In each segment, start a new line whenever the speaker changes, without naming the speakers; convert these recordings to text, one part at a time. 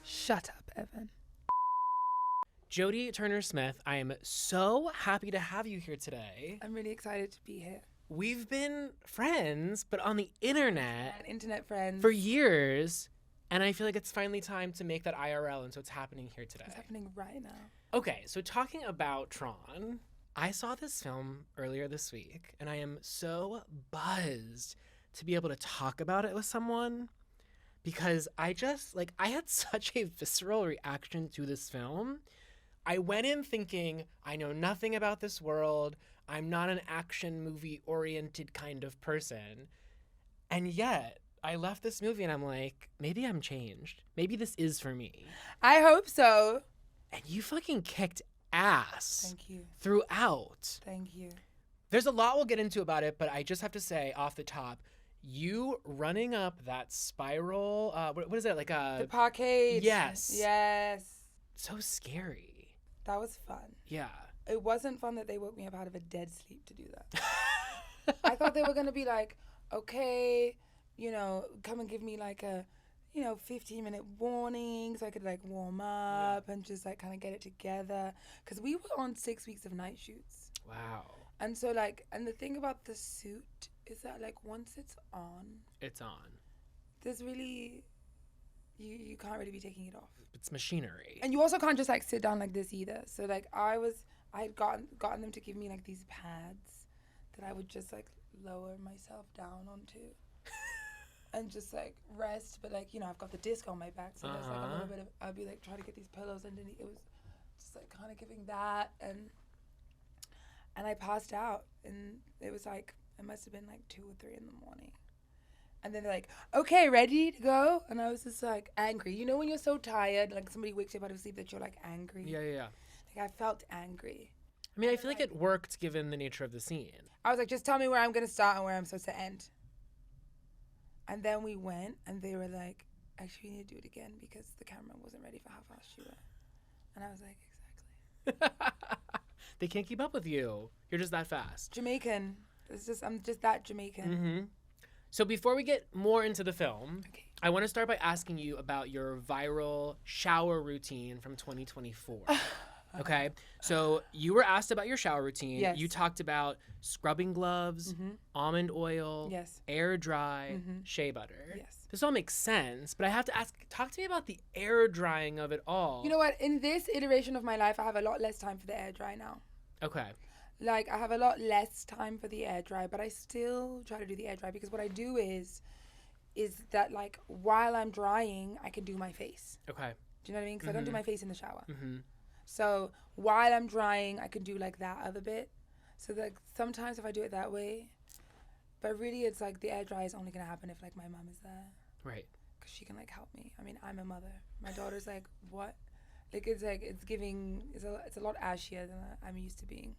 Shut up, Evan.
Jodie Turner-Smith, I am so happy to have you here today.
I'm really excited to be here.
We've been friends, but on the internet
And internet friends.
for years, and I feel like it's finally time to make that IRL, and so it's happening here today.
It's happening right now.
Okay, so talking about Tron, I saw this film earlier this week, and I am so buzzed to be able to talk about it with someone because I had such a visceral reaction to this film. I went in thinking, I know nothing about this world. I'm not an action movie oriented kind of person. And yet, I left this movie and I'm like, maybe I'm changed. Maybe this is for me.
I hope so.
And you fucking kicked ass.
Thank you.
Throughout.
Thank you.
There's a lot we'll get into about it, but I just have to say off the top, you running up that spiral, what is it? Like
The parkade.
Yes.
Yes.
So scary.
That was fun.
Yeah.
It wasn't fun that they woke me up out of a dead sleep to do that. I thought they were going to be like, okay, come and give me like a, 15-minute warning so I could like warm up and just like kind of get it together. Because we were on 6 weeks of night shoots.
Wow.
And so like, and the thing about the suit is that like once it's on, there's really, you can't really be taking it off.
It's machinery.
And you also can't just like sit down like this either. So like I had gotten them to give me like these pads that I would just like lower myself down onto and just like rest. But like, I've got the disc on my back. So there's like a little bit of, I'd be like trying to get these pillows underneath. It was just like kind of giving that. And I passed out and it was like, it must have been like 2 or 3 in the morning. And then they're like, okay, ready to go? And I was just like angry. You know when you're so tired, like somebody wakes you up out of sleep that you're like angry?
Yeah.
Like I felt angry.
I mean, I feel like it worked given the nature of the scene.
I was like, just tell me where I'm going to start and where I'm supposed to end. And then we went and they were like, actually, we need to do it again because the camera wasn't ready for how fast you were. And I was like, exactly.
They can't keep up with you. You're just that fast.
Jamaican. I'm just that Jamaican.
Mm-hmm. So before we get more into the film,
Okay.
I want to start by asking you about your viral shower routine from 2024. Okay? So you were asked about your shower routine.
Yes.
You talked about scrubbing gloves, almond oil,
Yes.
air dry, shea butter.
Yes.
This all makes sense, but I have to ask, talk to me about the air drying of it all.
You know what? In this iteration of my life, I have a lot less time for the air dry now.
Okay.
Like, I have a lot less time for the air dry, but I still try to do the air dry because what I do is that, like, while I'm drying, I can do my face.
Okay.
Do you know what I mean? Because I don't do my face in the shower.
Mm-hmm.
So while I'm drying, I can do, like, that other bit. So, like, sometimes if I do it that way, but really it's, like, the air dry is only going to happen if, like, my mom is there.
Right.
Because she can, like, help me. I mean, I'm a mother. My daughter's, like, what? Like, it's a lot ashier than I'm used to being.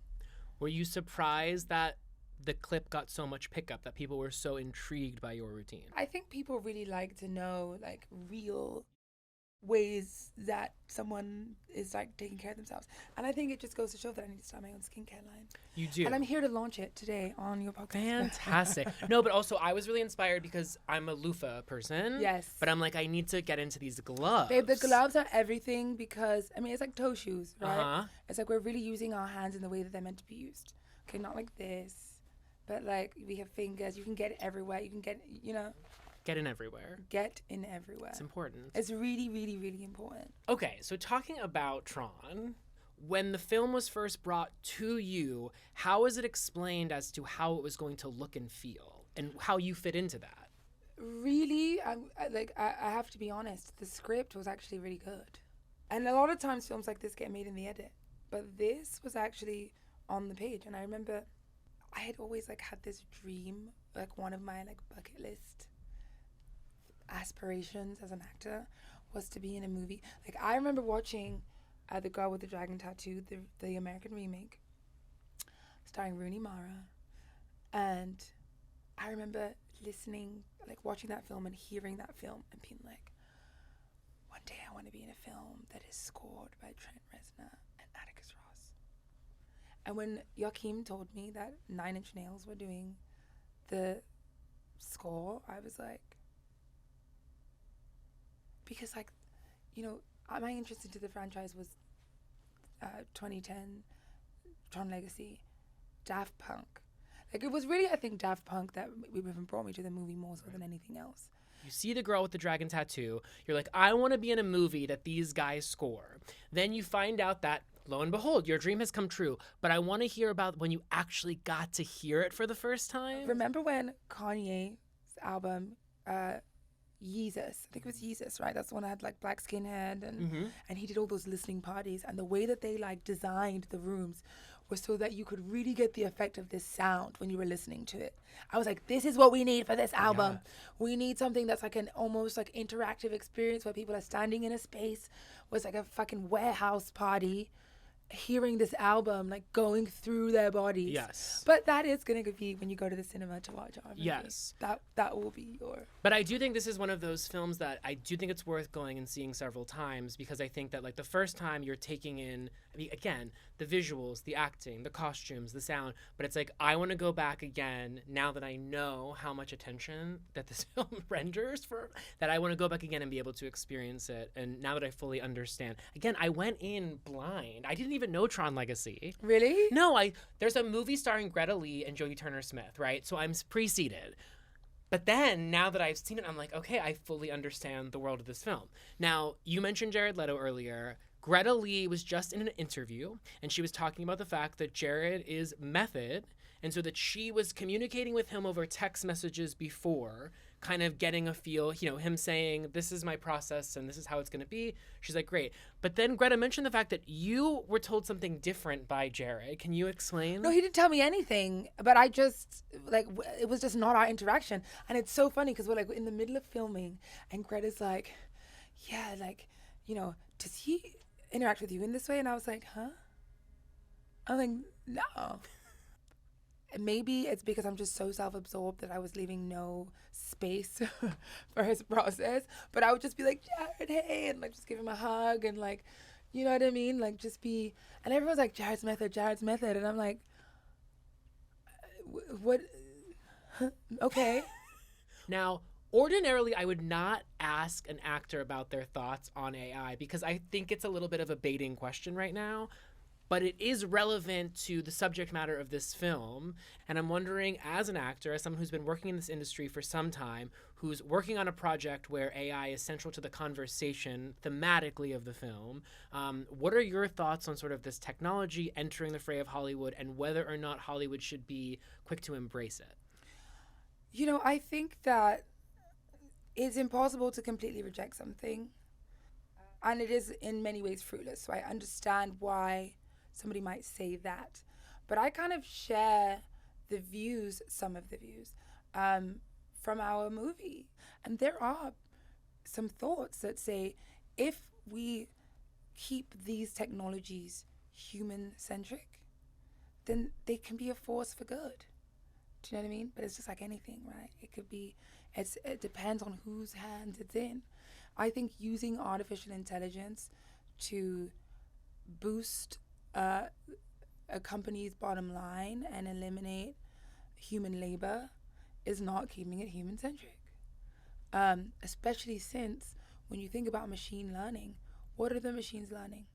Were you surprised that the clip got so much pickup, that people were so intrigued by your routine?
I think people really like to know, like, real ways that someone is, like, taking care of themselves. And I think it just goes to show that I need to start my own skincare line.
You do.
And I'm here to launch it today on your podcast.
Fantastic. No, but also I was really inspired because I'm a loofah person.
Yes.
But I'm like, I need to get into these gloves.
Babe, the gloves are everything because, I mean, it's like toe shoes, right?
Uh-huh.
It's like we're really using our hands in the way that they're meant to be used. Okay, not like this, but like we have fingers. You can get it everywhere. You can get,
Get in everywhere.
get in everywhere.
It's important.
It's really, really, really important.
Okay, so talking about Tron, when the film was first brought to you, how was it explained as to how it was going to look and feel and how you fit into that?
Really, I have to be honest, the script was actually really good. And a lot of times films like this get made in the edit, but this was actually on the page. And I remember I had always like had this dream, like one of my like bucket list aspirations as an actor was to be in a movie. Like I remember watching The Girl with the Dragon Tattoo, the American remake, starring Rooney Mara, and I remember listening, like watching that film and hearing that film and being like, one day I want to be in a film that is scored by Trent Reznor and Atticus Ross. And when Joachim told me that 9 Inch Nails were doing the score, I was like, because like, you know, my interest into the franchise was 2010 Tron Legacy, Daft Punk. Like, it was really, I think, Daft Punk that even brought me to the movie more so than anything else.
You see the girl with the dragon tattoo. You're like, I want to be in a movie that these guys score. Then you find out that, lo and behold, your dream has come true. But I want to hear about when you actually got to hear it for the first time.
Remember when Kanye's album, Yeezus, I think it was Yeezus, right? That's the one that had like black skinhead and he did all those listening parties. And the way that they like designed the rooms was so that you could really get the effect of this sound when you were listening to it. I was like, this is what we need for this album. Yeah. We need something that's like an almost like interactive experience where people are standing in a space where it's like a fucking warehouse party, hearing this album like going through their bodies.
Yes.
But that is going to be when you go to the cinema to watch our movie.
Yes.
That will be your...
But I do think this is one of those films that I do think it's worth going and seeing several times, because I think that like the first time you're taking in, I mean, again, the visuals, the acting, the costumes, the sound, but it's like, I want to go back again now that I know how much attention that this film renders for, that I want to go back again and be able to experience it. And now that I fully understand, again, I went in blind. I didn't even know Tron Legacy.
Really?
No, there's a movie starring Greta Lee and Jodie Turner-Smith, right? So I'm preceded. But then, now that I've seen it, I'm like, okay, I fully understand the world of this film. Now, you mentioned Jared Leto earlier. Greta Lee was just in an interview, and she was talking about the fact that Jared is method, and so that she was communicating with him over text messages before, kind of getting a feel, you know, him saying, this is my process and this is how it's going to be. She's like, great. But then Greta mentioned the fact that you were told something different by Jared. Can you explain?
No, he didn't tell me anything, but I just, like, it was just not our interaction. And it's so funny because we're, like, in the middle of filming, and Greta's like, yeah, like, you know, does he interact with you in this way? And I was like, huh? I'm like, no. Maybe it's because I'm just so self-absorbed that I was leaving no space for his process. But I would just be like, Jared, hey, and like just give him a hug and like, you know what I mean? Like just be, and everyone's like, Jared's method. And I'm like, what? Okay.
Now, ordinarily, I would not ask an actor about their thoughts on AI because I think it's a little bit of a baiting question right now. But it is relevant to the subject matter of this film. And I'm wondering, as an actor, as someone who's been working in this industry for some time, who's working on a project where AI is central to the conversation thematically of the film, what are your thoughts on sort of this technology entering the fray of Hollywood and whether or not Hollywood should be quick to embrace it?
You know, I think that it's impossible to completely reject something. And it is in many ways fruitless. So I understand why somebody might say that, but I kind of share some of the views from our movie. And there are some thoughts that say, if we keep these technologies human-centric, then they can be a force for good. Do you know what I mean? But it's just like anything, right? It could be, it depends on whose hands it's in. I think using artificial intelligence to boost a company's bottom line and eliminate human labor is not keeping it human-centric. Especially since when you think about machine learning, what are the machines learning?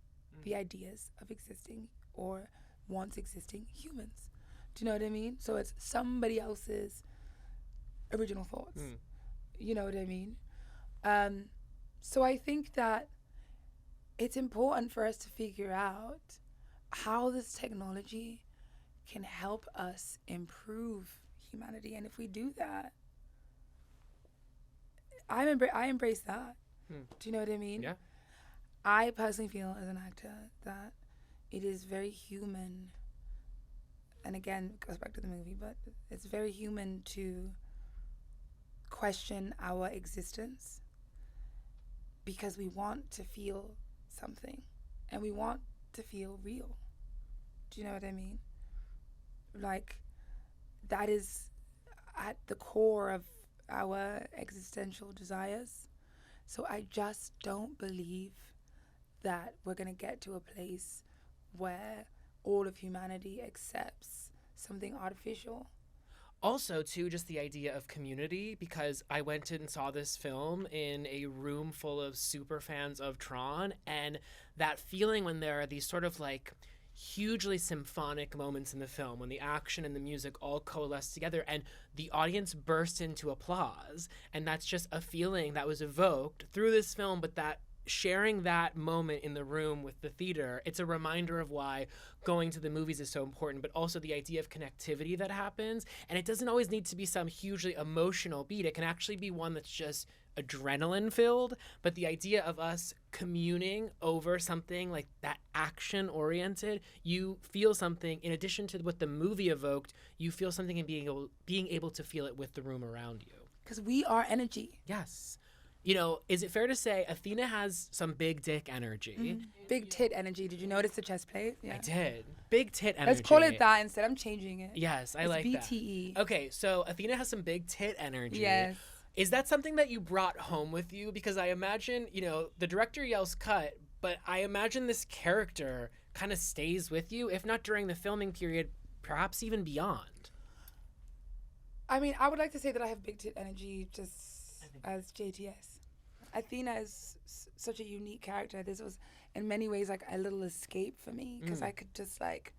The ideas of existing or once existing humans. Do you know what I mean? So it's somebody else's original thoughts. You know what I mean? So I think that it's important for us to figure out how this technology can help us improve humanity. And if we do that, I embrace that. Do you know what I mean?
Yeah.
I personally feel as an actor that it is very human, and again, it goes back to the movie, but it's very human to question our existence because we want to feel something and we want to feel real. Do you know what I mean? Like, that is at the core of our existential desires. So I just don't believe that we're going to get to a place where all of humanity accepts something artificial.
Also, too, just the idea of community, because I went and saw this film in a room full of super fans of Tron, and that feeling when there are these sort of like hugely symphonic moments in the film when the action and the music all coalesce together and the audience bursts into applause, and that's just a feeling that was evoked through this film. But that sharing that moment in the room with the theater, it's a reminder of why going to the movies is so important, but also the idea of connectivity that happens. And it doesn't always need to be some hugely emotional beat. It can actually be one that's just adrenaline filled, but the idea of us communing over something like that, action oriented, you feel something in addition to what the movie evoked, you feel something in being able to feel it with the room around you.
Because we are energy.
Yes. You know, is it fair to say Athena has some big dick energy?
Mm-hmm. Big tit energy. Did you notice the chest plate? Yeah.
I did. Big tit energy.
Let's call it that instead. I'm changing it.
Yes, I
it's
like
BTE.
that. Okay, so Athena has some big tit energy.
Yes.
Is that something that you brought home with you? Because I imagine, you know, the director yells cut, but I imagine this character kind of stays with you, if not during the filming period, perhaps even beyond.
I mean, I would like to say that I have big tit energy just as JTS. Athena is such a unique character. This was, in many ways, like a little escape for me because I could just like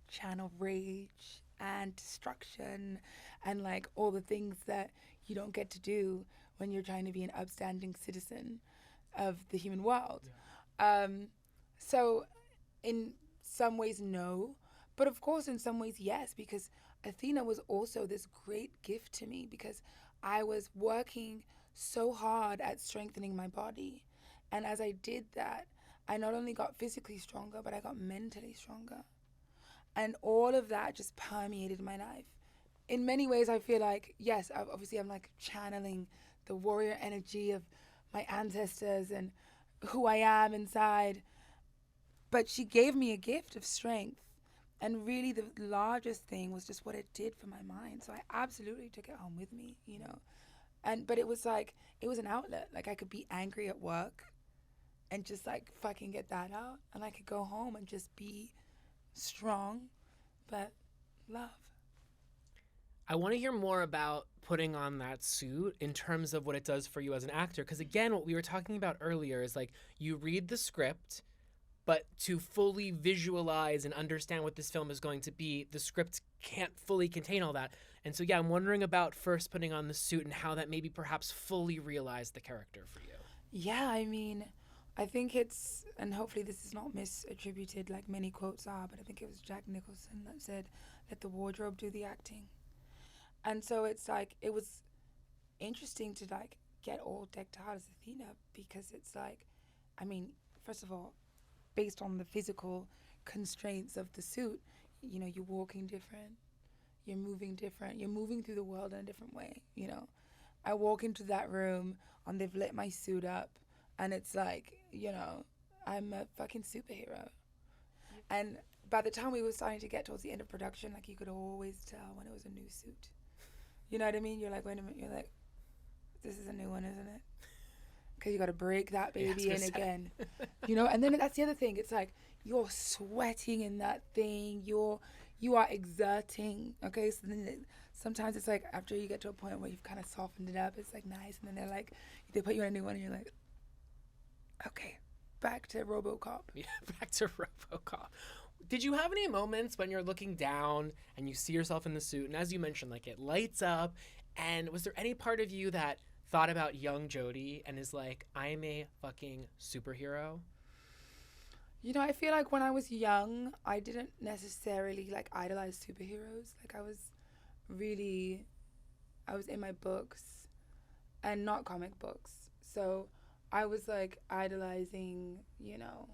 channel rage and destruction and like all the things that you don't get to do when you're trying to be an upstanding citizen of the human world. Yeah. So in some ways, no. But of course, in some ways, yes, because Athena was also this great gift to me because I was working so hard at strengthening my body. And as I did that, I not only got physically stronger, but I got mentally stronger. And all of that just permeated my life. In many ways, I feel like, yes, obviously I'm like channeling the warrior energy of my ancestors and who I am inside. But she gave me a gift of strength. And really the largest thing was just what it did for my mind. So I absolutely took it home with me, you know. But it was like, it was an outlet. Like I could be angry at work and just like fucking get that out. And I could go home and just be strong, but love.
I want to hear more about putting on that suit in terms of what it does for you as an actor. Because again, what we were talking about earlier is like you read the script, but to fully visualize and understand what this film is going to be, the script can't fully contain all that. And so, yeah, I'm wondering about first putting on the suit and how that maybe perhaps fully realized the character for you.
Yeah, I mean, I think it's, and hopefully this is not misattributed like many quotes are, but I think it was Jack Nicholson that said, let the wardrobe do the acting. And so it's like, it was interesting to like get all decked out as Athena because it's like, I mean, first of all, based on the physical constraints of the suit, you know, you're walking different, you're moving different, you're moving through the world in a different way, you know. I walk into that room and they've lit my suit up and it's like, you know, I'm a fucking superhero. And by the time we were starting to get towards the end of production, like you could always tell when it was a new suit. You know what I mean? You're like, wait a minute, you're like, this is a new one, isn't it? Because you got to break that baby in again, you know. And then that's the other thing. It's like you're sweating in that thing. You are exerting. Okay, so then sometimes it's like after you get to a point where you've kind of softened it up, it's like nice, and then they're like they put you on a new one, and you're like, okay, back to RoboCop.
Yeah, back to RoboCop. Did you have any moments when you're looking down and you see yourself in the suit, and as you mentioned, like it lights up, and was there any part of you that thought about young Jodie and is like, I'm a fucking superhero?
You know, I feel like when I was young, I didn't necessarily like idolize superheroes. Like I was in my books and not comic books. So I was like idolizing, you know,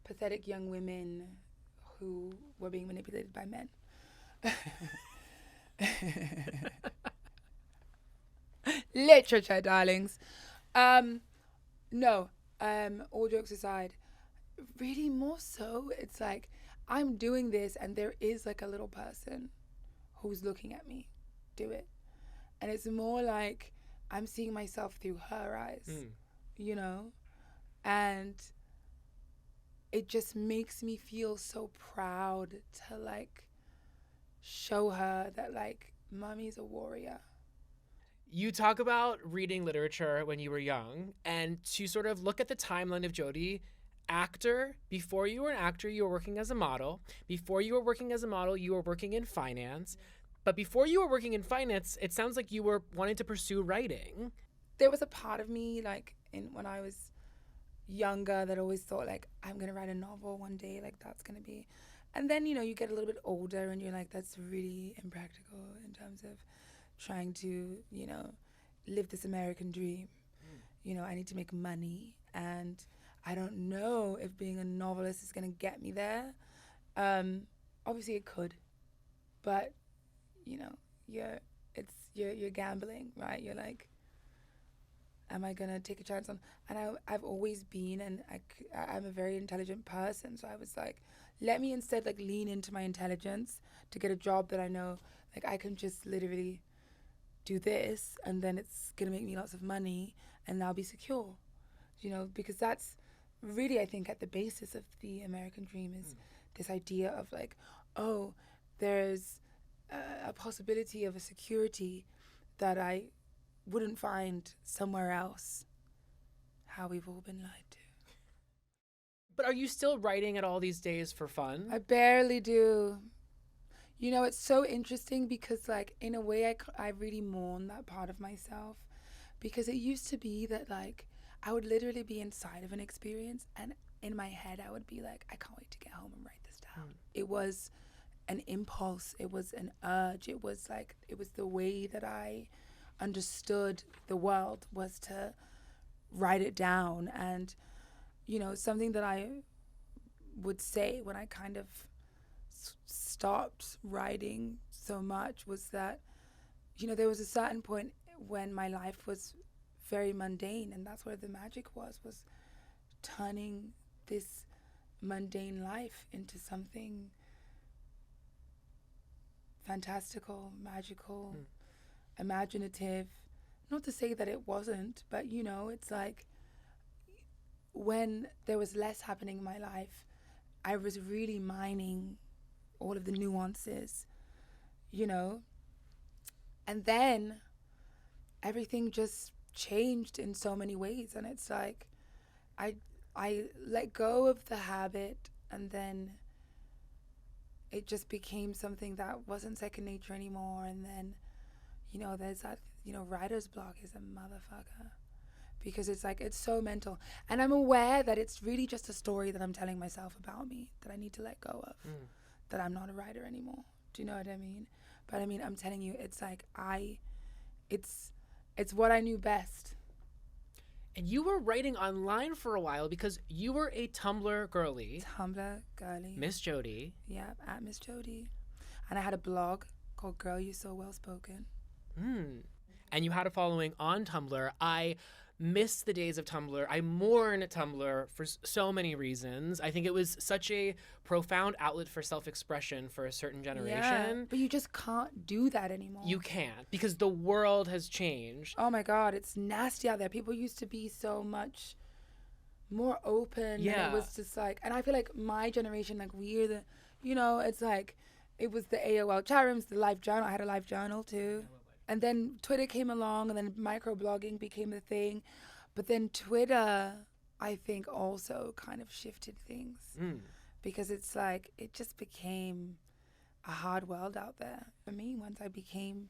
pathetic young women who were being manipulated by men. Literature, darlings. No, all jokes aside, really more so, it's like I'm doing this and there is like a little person who's looking at me do it. And it's more like I'm seeing myself through her eyes, you know? And it just makes me feel so proud to like show her that like Mommy's a warrior.
You talk about reading literature when you were young, and to sort of look at the timeline of Jodie, actor, before you were an actor, you were working as a model. Before you were working as a model, you were working in finance. But before you were working in finance, it sounds like you were wanting to pursue writing.
There was a part of me, like, when I was younger that always thought, like, I'm going to write a novel one day, like, that's going to be. And then, you get a little bit older and you're like, that's really impractical in terms of trying to, live this American dream. I need to make money, and I don't know if being a novelist is going to get me there. Obviously it could, but you're gambling, right? You're like, am I gonna take a chance on? And I've always been, and I'm a very intelligent person, so I was like, let me instead like lean into my intelligence to get a job that I know like I can just literally do this, and then it's gonna make me lots of money, and I'll be secure, because that's really, I think, at the basis of the American dream is this idea of like, oh, there's a possibility of a security that I wouldn't find somewhere else. How we've all been lied to.
But are you still writing at all these days for fun?
I barely do. It's so interesting because, like, in a way, I really mourn that part of myself, because it used to be that, like, I would literally be inside of an experience, and in my head, I would be like, I can't wait to get home and write this down. It was an impulse. It was an urge. It was the way that I understood the world, was to write it down. And, something that I would say when I kind of stopped writing so much was that, there was a certain point when my life was very mundane, and that's where the magic was turning this mundane life into something fantastical, magical, imaginative. Not to say that it wasn't, but it's like when there was less happening in my life, I was really mining all of the nuances, and then everything just changed in so many ways. And it's like I let go of the habit, and then it just became something that wasn't second nature anymore. And then there's that writer's block is a motherfucker, because it's like, it's so mental, and I'm aware that it's really just a story that I'm telling myself about me that I need to let go of, that I'm not a writer anymore. Do you know what I mean? But I mean, I'm telling you, it's like it's what I knew best.
And you were writing online for a while because you were a Tumblr girlie.
Tumblr girlie.
Miss Jodie.
Yeah, at Miss Jodie. And I had a blog called Girl You So Well Spoken.
And you had a following on Tumblr. I miss the days of Tumblr. I mourn Tumblr for so many reasons. I think it was such a profound outlet for self-expression for a certain generation.
Yeah, but you just can't do that anymore.
You can't, because the world has changed.
Oh my God, it's nasty out there. People used to be so much more open.
Yeah.
And it was just like, and I feel like my generation, like we're the, it's like, it was the AOL chat rooms, the live journal. I had a live journal too. And then Twitter came along, and then microblogging became the thing. But then Twitter, I think, also kind of shifted things. Because it's like, it just became a hard world out there. For me, once I became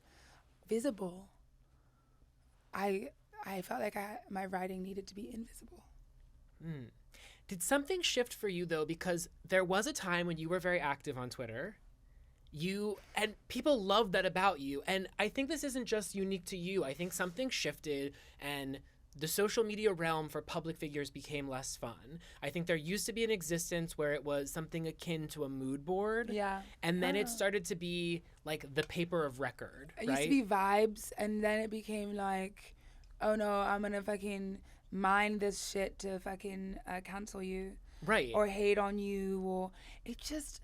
visible, I felt like my writing needed to be invisible.
Did something shift for you, though? Because there was a time when you were very active on Twitter. And people love that about you. And I think this isn't just unique to you. I think something shifted, and the social media realm for public figures became less fun. I think there used to be an existence where it was something akin to a mood board.
Yeah.
And then it started to be like the paper of record.
It used to be vibes, and then it became like, oh no, I'm gonna fucking mine this shit to fucking cancel you.
Right.
Or hate on you, or it just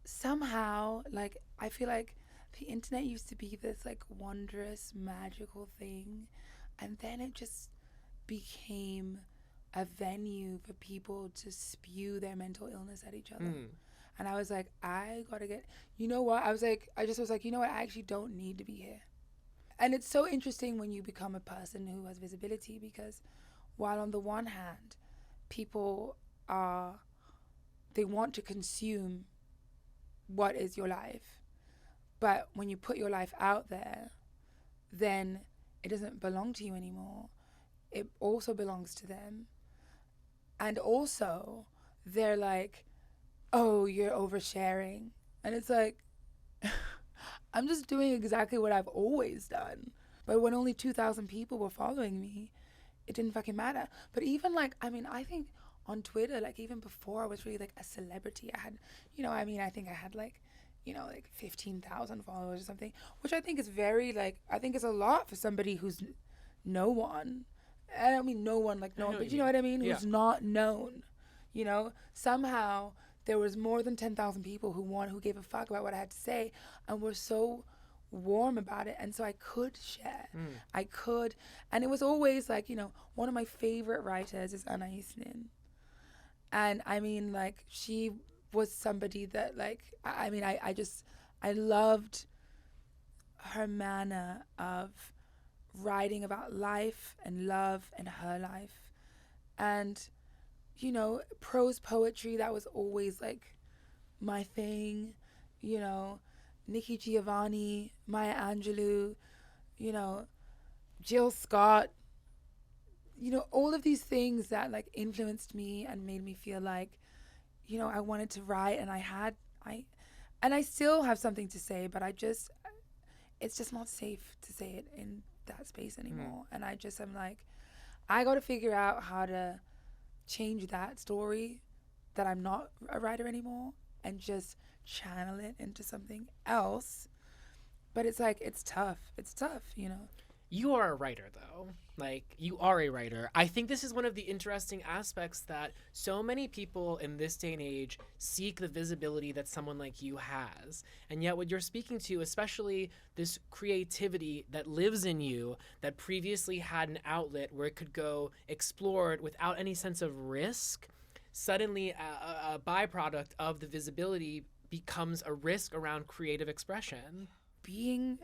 somehow, like, I feel like the internet used to be this like wondrous, magical thing, and then it just became a venue for people to spew their mental illness at each other. And I was like, I gotta get, you know what? I was like, you know what? I actually don't need to be here. And it's so interesting when you become a person who has visibility, because while on the one hand, people they want to consume what is your life. But when you put your life out there, then it doesn't belong to you anymore. It also belongs to them. And also, they're like, oh, you're oversharing. And it's like, I'm just doing exactly what I've always done. But when only 2,000 people were following me, it didn't fucking matter. But even like, I mean, I think on Twitter, like even before I was really like a celebrity, I had, I think I had like, like 15,000 followers or something, which I think is very like, I think it's a lot for somebody who's no one. I don't mean no one like no one, but you know what I mean? Who's not known, Somehow there was more than 10,000 people who gave a fuck about what I had to say and were so warm about it. And so I could share. I could. And it was always like, one of my favorite writers is Anna. And I mean, like, she was somebody that, like, I loved her manner of writing about life and love and her life. And, prose poetry, that was always, like, my thing. Nikki Giovanni, Maya Angelou, Jill Scott, all of these things that like influenced me and made me feel like, I wanted to write, and I still have something to say, but it's just not safe to say it in that space anymore. And I just am like, I got to figure out how to change that story, that I'm not a writer anymore, and just channel it into something else. But it's like, it's tough.
You are a writer, though. Like, you are a writer. I think this is one of the interesting aspects, that so many people in this day and age seek the visibility that someone like you has. And yet what you're speaking to, especially this creativity that lives in you, that previously had an outlet where it could go explored without any sense of risk, suddenly a byproduct of the visibility becomes a risk around creative expression.
Being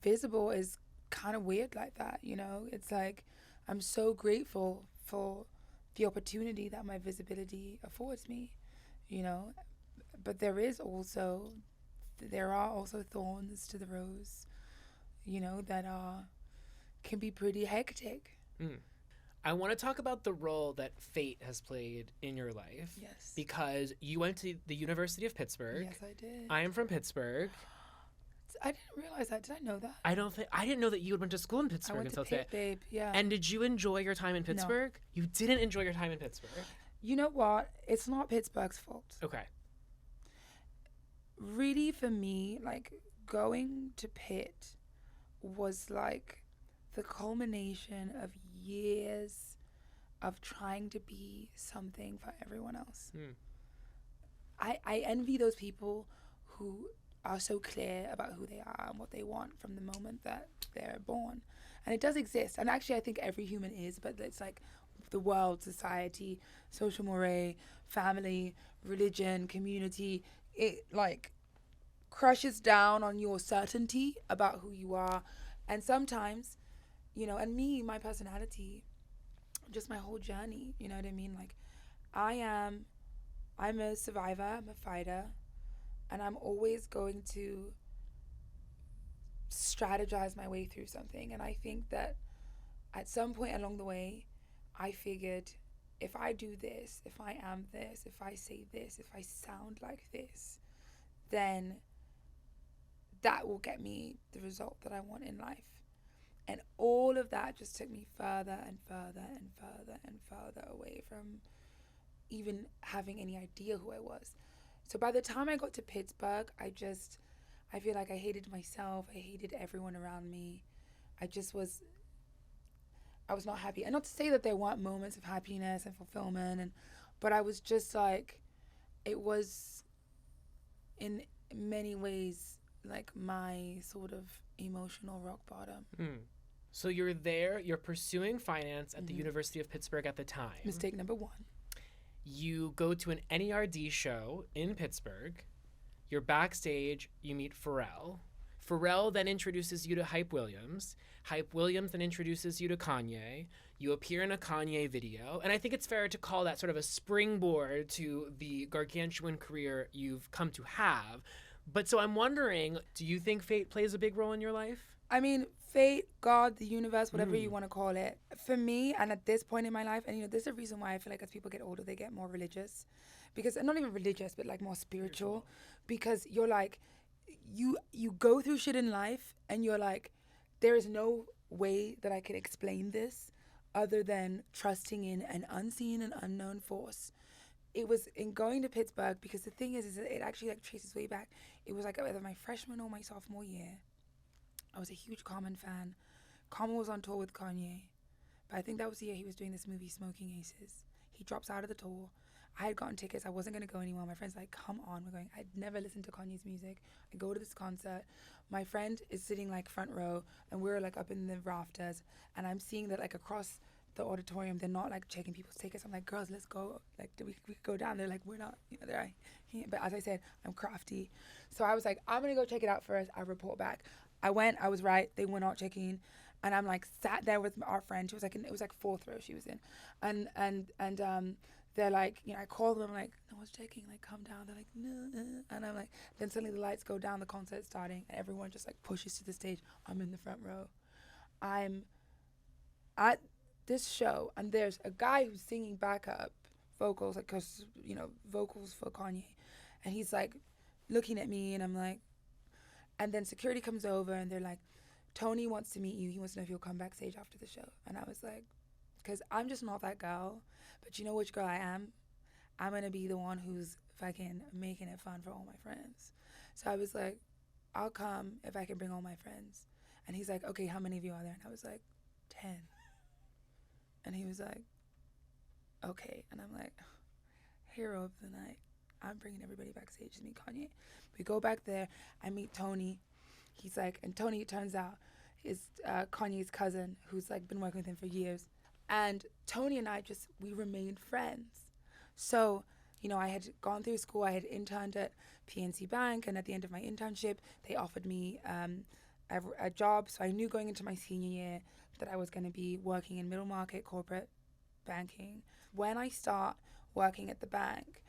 visible is kind of weird like that, It's like, I'm so grateful for the opportunity that my visibility affords me, but there are also thorns to the rose, that can be pretty hectic.
I want to talk about the role that fate has played in your life.
Yes.
Because you went to the University of Pittsburgh.
Yes, I did.
I am from Pittsburgh.
I didn't realize that. Did I know that?
I didn't know that you had went to school in Pittsburgh.
I went to Pitt, babe. Yeah.
And did you enjoy your time in Pittsburgh? No. You didn't enjoy your time in Pittsburgh.
You know what? It's not Pittsburgh's fault.
Okay.
Really, for me, like, going to Pitt was like the culmination of years of trying to be something for everyone else. I envy those people who are so clear about who they are and what they want from the moment that they're born. And it does exist. And actually, I think every human is, but it's like the world, society, social mores, family, religion, community, it like crushes down on your certainty about who you are. And sometimes, and me, my personality, just my whole journey, you know what I mean? Like, I'm a survivor, I'm a fighter, and I'm always going to strategize my way through something. And I think that at some point along the way, I figured, if I do this, if I am this, if I say this, if I sound like this, then that will get me the result that I want in life. And all of that just took me further and further and further and further away from even having any idea who I was. So by the time I got to Pittsburgh, I feel like I hated myself. I hated everyone around me. I was not happy. And not to say that there weren't moments of happiness and fulfillment, but I was just like, it was in many ways like my sort of emotional rock bottom.
So you're pursuing finance at the University of Pittsburgh at the time.
Mistake number one.
you go to an NERD show in Pittsburgh. You're backstage, you meet Pharrell. Pharrell then introduces you to Hype Williams. Hype Williams then introduces you to Kanye. You appear in a Kanye video. And I think it's fair to call that sort of a springboard to the gargantuan career you've come to have. But so I'm wondering, do you think fate plays a big role in your life?
I mean, fate, God, the universe, whatever you want to call it. For me, and at this point in my life, and you know, there's a reason why I feel like as people get older, they get more religious. Because, and not even religious, but like more spiritual. Because you're like, you go through shit in life and you're like, there is no way that I can explain this other than trusting in an unseen and unknown force. It was in going to Pittsburgh, because the thing is that it actually like traces way back. It was like either my freshman or my sophomore year. I was a huge Common fan. Common was on tour with Kanye, but I think that was the year he was doing this movie Smoking Aces. He drops out of the tour. I had gotten tickets. I wasn't going to go anymore. My friend's like, come on, we're going. I'd never listened to Kanye's music. I go to this concert. My friend is sitting like front row, and we're like up in the rafters, and I'm seeing that like across the auditorium, they're not like checking people's tickets. I'm like, girls, let's go. Like, we could go down. They're like, we're not. You know, but as I said, I'm crafty. So I was like, I'm going to go check it out first. I'll report back. I went. I was right. They were not checking. And I'm like sat there with our friend. She was like, it was like fourth row she was in. And they're like, you know, I called them. I'm like, no one's checking. Like, come down. They're like, no. And I'm like, then suddenly the lights go down. The concert's starting. And everyone just like pushes to the stage. I'm in the front row. I'm at this show. And there's a guy who's singing backup vocals, like, cause, you know, vocals for Kanye. And he's like looking at me. And I'm like, and then security comes over. And they're like, Tony wants to meet you. He wants to know if you'll come backstage after the show. And I was like, because I'm just not that girl. But you know which girl I am? I'm going to be the one who's fucking making it fun for all my friends. So I was like, I'll come if I can bring all my friends. And he's like, okay, how many of you are there? And I was like, 10. And he was like, okay. And I'm like, hero of the night. I'm bringing everybody backstage to meet Kanye. We go back there. I meet Tony. He's like, and Tony, it turns out, is Kanye's cousin who's like been working with him for years. And Tony and I we remained friends. So, you know, I had gone through school. I had interned at PNC Bank. And at the end of my internship, they offered me a job. So I knew going into my senior year that I was going to be working in middle market corporate banking. When I start working at the bank,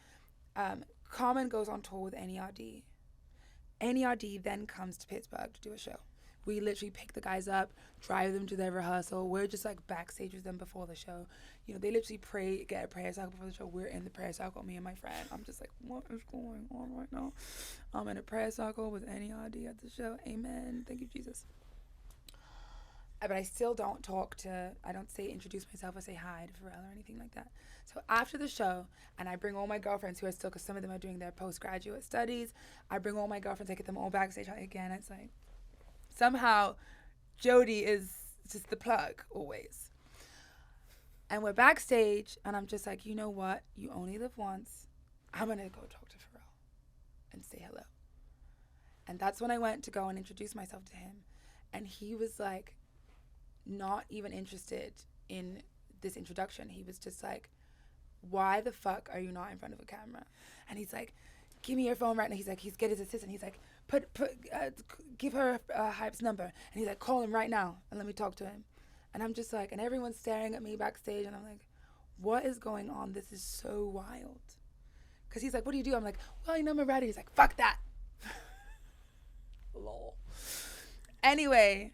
Carmen goes on tour with NERD. NERD then comes to Pittsburgh to do a show. We literally pick the guys up, drive them to their rehearsal. We're just like backstage with them before the show. You know, they literally get a prayer circle before the show. We're in the prayer circle, me and my friend. I'm just like, what is going on right now? I'm in a prayer circle with NERD at the show. Amen. Thank you, Jesus. But I still don't introduce myself or say hi to Pharrell or anything like that. So after the show, and I bring all my girlfriends who are still, because some of them are doing their postgraduate studies, I bring all my girlfriends, I get them all backstage. Again, it's like, somehow Jodie is just the plug always. And we're backstage, and I'm just like, you know what? You only live once. I'm going to go talk to Pharrell and say hello. And that's when I went to go and introduce myself to him. And he was like, not even interested in this introduction. He was just like, why the fuck are you not in front of a camera? And he's like, give me your phone right now. He's like, he's get his assistant. He's like, give her Hype's number. And he's like, call him right now and let me talk to him. And I'm just like, and everyone's staring at me backstage, and I'm like, what is going on? This is so wild. Because he's like, what do you do? I'm like, well, you know, I'm ready. He's like, fuck that. Lol. Anyway,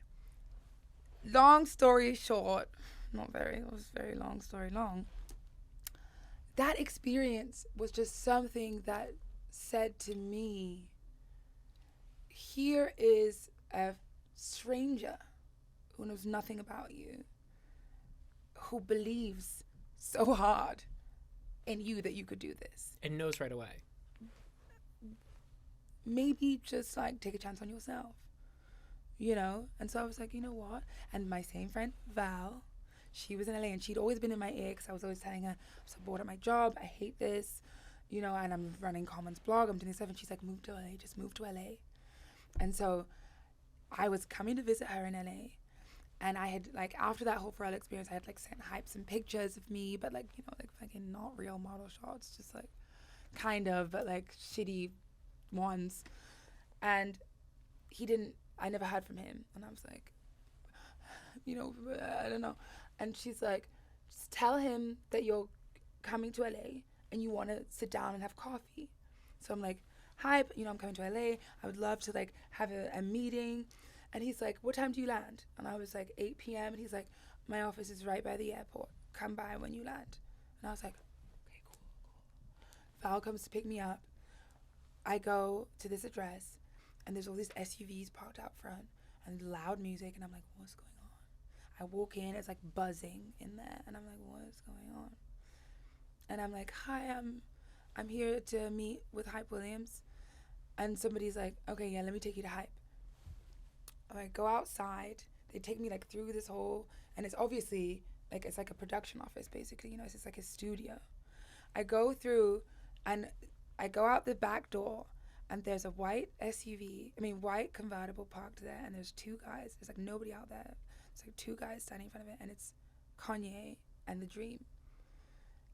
long story short, it was very long story long. That experience was just something that said to me, here is a stranger who knows nothing about you, who believes so hard in you that you could do this.
And knows right away.
Maybe just like take a chance on yourself, you know? And so I was like, you know what? And my same friend, Val, she was in LA, and she'd always been in my ear because I was always telling her, I'm so bored at my job, I hate this, you know, and I'm running Common's blog, I'm doing stuff, and she's like, move to LA, just move to LA. And so I was coming to visit her in LA, And I had, like, after that whole Pharrell experience, I had, like, sent Hype some pictures of me, but, like, you know, like, fucking not real model shots, just, like, kind of, but, like, shitty ones. And I never heard from him. And I was like, you know, I don't know. And she's like, just tell him that you're coming to LA and you want to sit down and have coffee. So I'm like, Hype, you know, I'm coming to LA. I would love to, like, have a meeting. And he's like, what time do you land? And I was like, 8 p.m. And he's like, my office is right by the airport. Come by when you land. And I was like, okay, cool. Val comes to pick me up. I go to this address, and there's all these SUVs parked out front, and loud music, and I'm like, what's going on? I walk in, it's like buzzing in there, and I'm like, what's going on? And I'm like, hi, I'm here to meet with Hype Williams. And somebody's like, okay, yeah, let me take you to Hype. I go outside. They take me, like, through this whole, and it's obviously, like, it's like a production office, basically, you know, it's just like a studio. I go through, and I go out the back door, and there's a white white convertible parked there, and there's two guys. There's, like, nobody out there. It's like two guys standing in front of it, and it's Kanye and The Dream.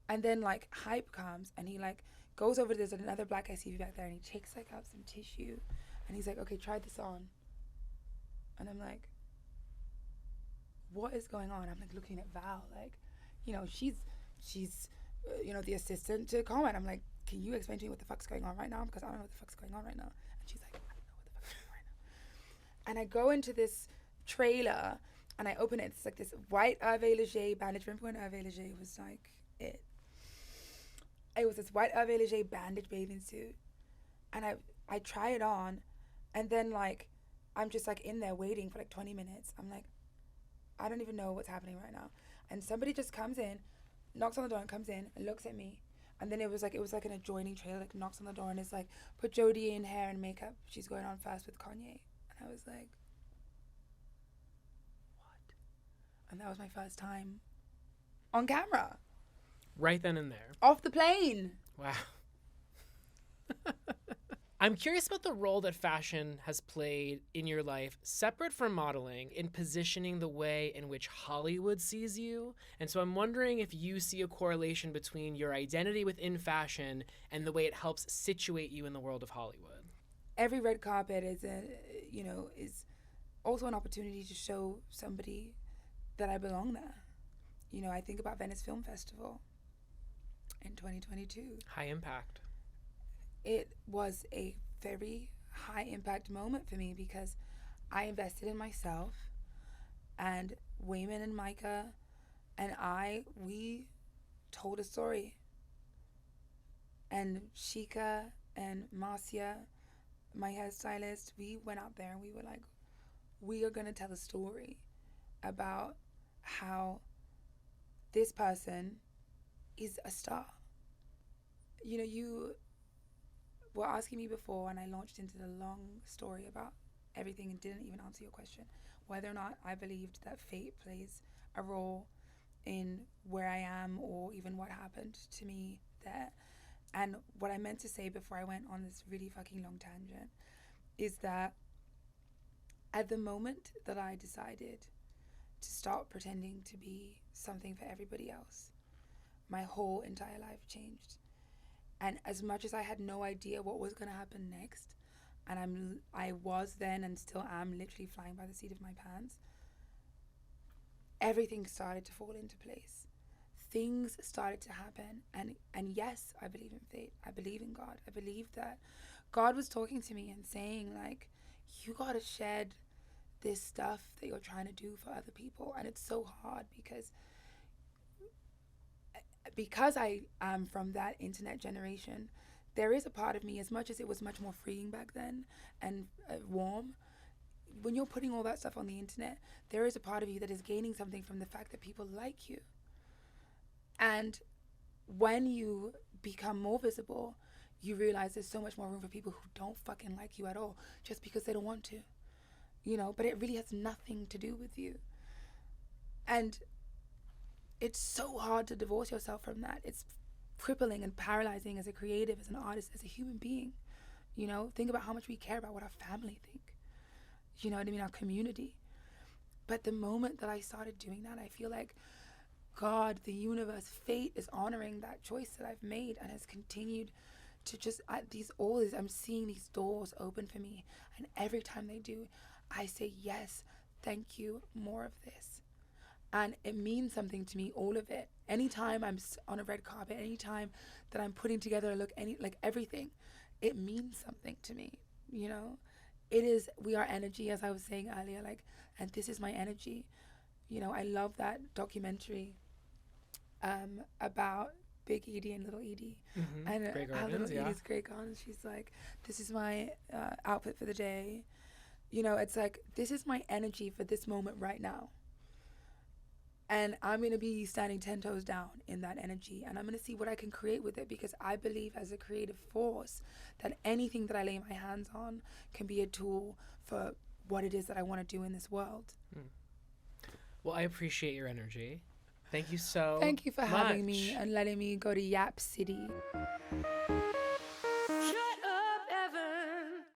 And then, like, Hype comes, and he, like, goes over, there's another black SUV back there, and he takes, like, out some tissue, and he's like, okay, try this on. And I'm like, what is going on? I'm, like, looking at Val, like, you know, she's you know, the assistant to Cohen. I'm like, can you explain to me what the fuck's going on right now? Because I don't know what the fuck's going on right now. And she's like, I don't know what the fuck's going on right now. And I go into this trailer, and I open it. It's like this white Hervé Leger bandage. Remember when Hervé Leger was like it? It was this white Hervé Leger bandage bathing suit. And I try it on, and then, like, I'm just, like, in there waiting for, like, 20 minutes. I'm like, I don't even know what's happening right now. And somebody just comes in, knocks on the door and comes in and looks at me. And then it was like an adjoining trailer, like, knocks on the door and is like, put Jodie in hair and makeup. She's going on fast with Kanye. And I was like, what? And that was my first time on camera.
Right then and there.
Off the plane.
Wow. I'm curious about the role that fashion has played in your life, separate from modeling, in positioning the way in which Hollywood sees you. And so I'm wondering if you see a correlation between your identity within fashion and the way it helps situate you in the world of Hollywood.
Every red carpet is also an opportunity to show somebody that I belong there. You know, I think about Venice Film Festival in 2022.
High impact.
It was a very high impact moment for me because I invested in myself, and Wayman and Micah and we told a story. And Shika and Marcia, my hairstylist, we went out there and we were like, we are going to tell a story about how this person is a star. You know, you were asking me before, and I launched into the long story about everything and didn't even answer your question, whether or not I believed that fate plays a role in where I am or even what happened to me there. And what I meant to say before I went on this really fucking long tangent is that at the moment that I decided to stop pretending to be something for everybody else, my whole entire life changed. And as much as I had no idea what was going to happen next, and I was then and still am literally flying by the seat of my pants, everything started to fall into place. Things started to happen. And yes, I believe in fate. I believe in God. I believe that God was talking to me and saying, like, you got to shed this stuff that you're trying to do for other people. And it's so hard because I am from that internet generation. There is a part of me, as much as it was much more freeing back then and warm, when you're putting all that stuff on the internet, there is a part of you that is gaining something from the fact that people like you. And when you become more visible, you realize there's so much more room for people who don't fucking like you at all, just because they don't want to, you know, but it really has nothing to do with you. And it's so hard to divorce yourself from that. It's crippling and paralyzing as a creative, as an artist, as a human being. You know, think about how much we care about what our family think. You know what I mean? Our community. But the moment that I started doing that, I feel like God, the universe, fate is honoring that choice that I've made and has continued to just, I'm seeing these doors open for me. And every time they do, I say, yes, thank you, more of this. And it means something to me, all of it. Anytime I'm on a red carpet, anytime that I'm putting together a look, everything, it means something to me, you know? We are energy, as I was saying earlier, and this is my energy. You know, I love that documentary about Big Edie and Little Edie. And
Grey
how
Gardens,
Little Edie's Grey Gardens, she's like, this is my outfit for the day. You know, it's like, this is my energy for this moment right now. And I'm going to be standing 10 toes down in that energy. And I'm going to see what I can create with it, because I believe as a creative force that anything that I lay my hands on can be a tool for what it is that I want to do in this world.
Well, I appreciate your energy. Thank you so
Thank you for
much.
having me and letting me go to Yap City.